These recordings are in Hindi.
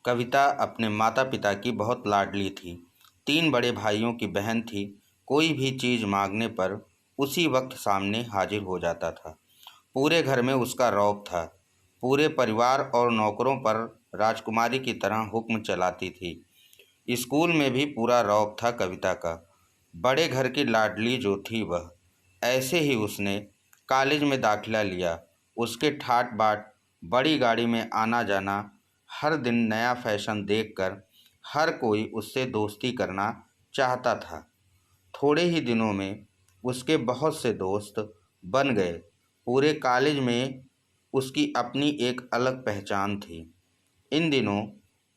कविता अपने माता पिता की बहुत लाडली थी। 3 बड़े भाइयों की बहन थी। कोई भी चीज़ मांगने पर उसी वक्त सामने हाजिर हो जाता था। पूरे घर में उसका रौब था। पूरे परिवार और नौकरों पर राजकुमारी की तरह हुक्म चलाती थी। स्कूल में भी पूरा रौब था कविता का। बड़े घर की लाडली जो थी वह। ऐसे ही उसने कॉलेज में दाखिला लिया। उसके ठाट बाट बड़ी गाड़ी में आना जाना, हर दिन नया फैशन देखकर हर कोई उससे दोस्ती करना चाहता था। थोड़े ही दिनों में उसके बहुत से दोस्त बन गए। पूरे कॉलेज में उसकी अपनी एक अलग पहचान थी। इन दिनों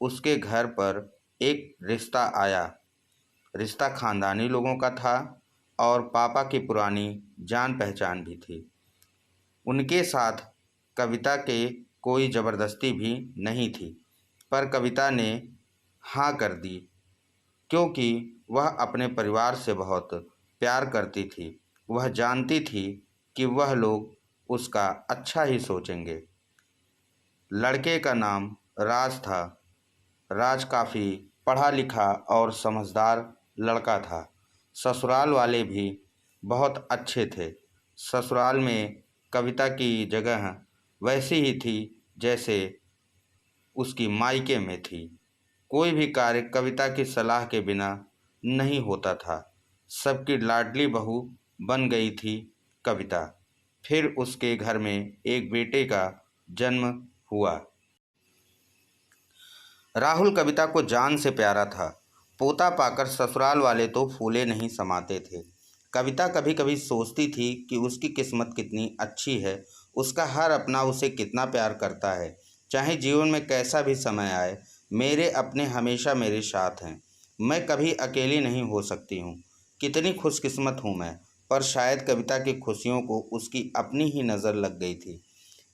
उसके घर पर एक रिश्ता आया। रिश्ता खानदानी लोगों का था और पापा की पुरानी जान पहचान भी थी। उनके साथ कविता के कोई ज़बरदस्ती भी नहीं थी, पर कविता ने हाँ कर दी क्योंकि वह अपने परिवार से बहुत प्यार करती थी। वह जानती थी कि वह लोग उसका अच्छा ही सोचेंगे। लड़के का नाम राज था। राज काफ़ी पढ़ा लिखा और समझदार लड़का था। ससुराल वाले भी बहुत अच्छे थे। ससुराल में कविता की जगह वैसी ही थी जैसे उसकी मायके में थी। कोई भी कार्य कविता की सलाह के बिना नहीं होता था। सबकी लाडली बहू बन गई थी कविता। फिर उसके घर में एक बेटे का जन्म हुआ। राहुल कविता को जान से प्यारा था। पोता पाकर ससुराल वाले तो फूले नहीं समाते थे। कविता कभी कभी सोचती थी कि उसकी किस्मत कितनी अच्छी है। उसका हर अपना उसे कितना प्यार करता है। चाहे जीवन में कैसा भी समय आए, मेरे अपने हमेशा मेरे साथ हैं। मैं कभी अकेली नहीं हो सकती हूँ। कितनी खुशकिस्मत हूँ मैं। पर शायद कविता की खुशियों को उसकी अपनी ही नज़र लग गई थी।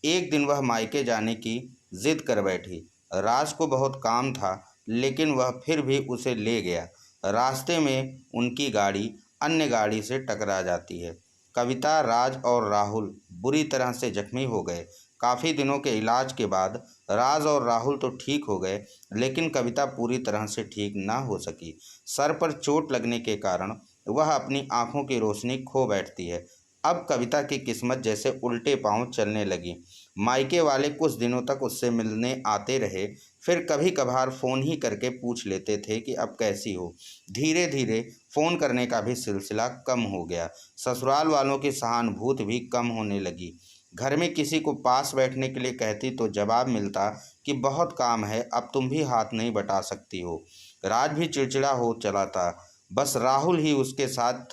एक दिन वह मायके जाने की जिद कर बैठी। राज को बहुत काम था, लेकिन वह फिर भी उसे ले गया। रास्ते में उनकी गाड़ी अन्य गाड़ी से टकरा जाती है। कविता, राज और राहुल बुरी तरह से जख्मी हो गए। काफ़ी दिनों के इलाज के बाद राज और राहुल तो ठीक हो गए, लेकिन कविता पूरी तरह से ठीक ना हो सकी। सर पर चोट लगने के कारण वह अपनी आंखों की रोशनी खो बैठती है। अब कविता की किस्मत जैसे उल्टे पांव चलने लगी। मायके वाले कुछ दिनों तक उससे मिलने आते रहे, फिर कभी कभार फ़ोन ही करके पूछ लेते थे कि अब कैसी हो। धीरे धीरे फ़ोन करने का भी सिलसिला कम हो गया। ससुराल वालों की सहानुभूति भी कम होने लगी। घर में किसी को पास बैठने के लिए कहती तो जवाब मिलता कि बहुत काम है, अब तुम भी हाथ नहीं बटा सकती हो। राज भी चिड़चिड़ा हो चला था। बस राहुल ही उसके साथ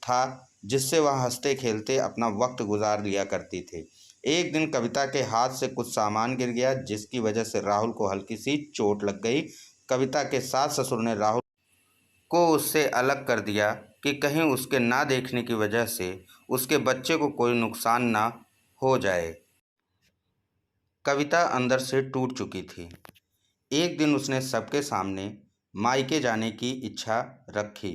था, जिससे वह हंसते खेलते अपना वक्त गुजार लिया करती थी। एक दिन कविता के हाथ से कुछ सामान गिर गया, जिसकी वजह से राहुल को हल्की सी चोट लग गई। कविता के सास ससुर ने राहुल को उससे अलग कर दिया कि कहीं उसके ना देखने की वजह से उसके बच्चे को कोई नुकसान ना हो जाए। कविता अंदर से टूट चुकी थी। एक दिन उसने सबके सामने मायके जाने की इच्छा रखी,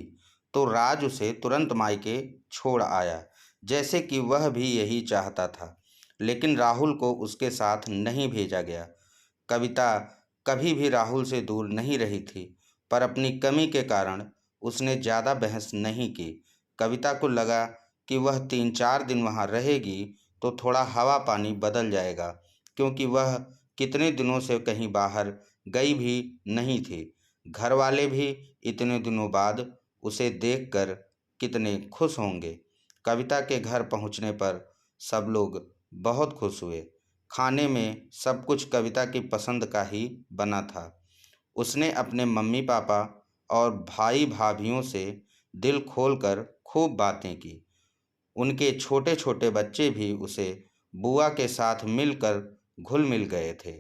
तो राज उसे तुरंत मायके छोड़ आया, जैसे कि वह भी यही चाहता था। लेकिन राहुल को उसके साथ नहीं भेजा गया। कविता कभी भी राहुल से दूर नहीं रही थी, पर अपनी कमी के कारण उसने ज़्यादा बहस नहीं की। कविता को लगा कि वह 3-4 दिन वहाँ रहेगी तो थोड़ा हवा पानी बदल जाएगा, क्योंकि वह कितने दिनों से कहीं बाहर गई भी नहीं थी। घर वाले भी इतने दिनों बाद उसे देखकर कितने खुश होंगे। कविता के घर पहुंचने पर सब लोग बहुत खुश हुए। खाने में सब कुछ कविता की पसंद का ही बना था। उसने अपने मम्मी पापा और भाई भाभियों से दिल खोलकर खूब बातें की। उनके छोटे छोटे बच्चे भी उसे बुआ के साथ मिलकर घुल मिल गए थे।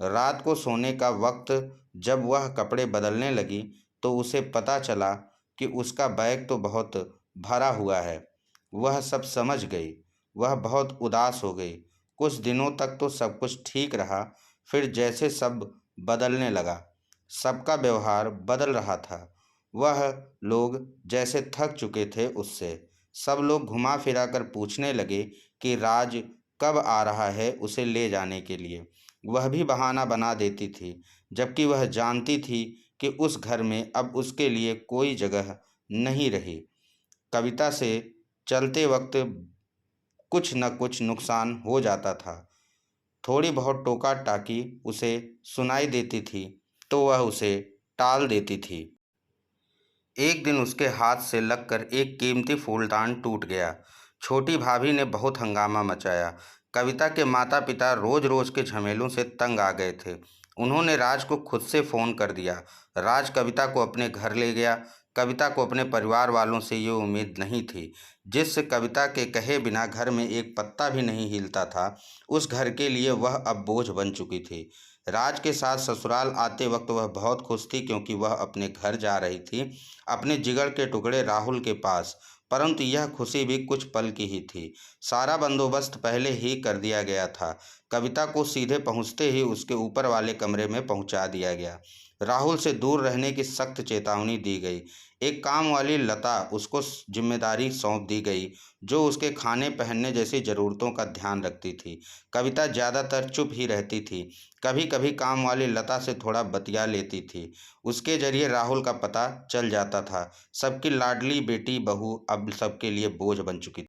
रात को सोने का वक्त जब वह कपड़े बदलने लगी, तो उसे पता चला कि उसका बैग तो बहुत भरा हुआ है। वह सब समझ गई। वह बहुत उदास हो गई। कुछ दिनों तक तो सब कुछ ठीक रहा, फिर जैसे सब बदलने लगा। सबका व्यवहार बदल रहा था। वह लोग जैसे थक चुके थे उससे। सब लोग घुमा फिरा कर पूछने लगे कि राज कब आ रहा है उसे ले जाने के लिए। वह भी बहाना बना देती थी, जबकि वह जानती थी कि उस घर में अब उसके लिए कोई जगह नहीं रही। कविता से चलते वक्त कुछ न कुछ नुकसान हो जाता था। थोड़ी बहुत टोका टाकी उसे सुनाई देती थी तो वह उसे टाल देती थी। एक दिन उसके हाथ से लगकर एक कीमती फूलदान टूट गया। छोटी भाभी ने बहुत हंगामा मचाया। कविता के माता पिता रोज रोज के झमेलों से तंग आ गए थे। उन्होंने राज को खुद से फ़ोन कर दिया। राज कविता को अपने घर ले गया। कविता को अपने परिवार वालों से ये उम्मीद नहीं थी। जिस कविता के कहे बिना घर में एक पत्ता भी नहीं हिलता था, उस घर के लिए वह अब बोझ बन चुकी थी। राज के साथ ससुराल आते वक्त वह बहुत खुश थी, क्योंकि वह अपने घर जा रही थी, अपने जिगर के टुकड़े राहुल के पास। परंतु यह खुशी भी कुछ पल की ही थी। सारा बंदोबस्त पहले ही कर दिया गया था। कविता को सीधे पहुंचते ही उसके ऊपर वाले कमरे में पहुंचा दिया गया। राहुल से दूर रहने की सख्त चेतावनी दी गई। एक काम वाली लता उसको जिम्मेदारी सौंप दी गई, जो उसके खाने पहनने जैसी ज़रूरतों का ध्यान रखती थी। कविता ज़्यादातर चुप ही रहती थी। कभी कभी काम वाली लता से थोड़ा बतिया लेती थी। उसके जरिए राहुल का पता चल जाता था। सबकी लाडली बेटी बहू अब सबके लिए बोझ बन चुकी थी।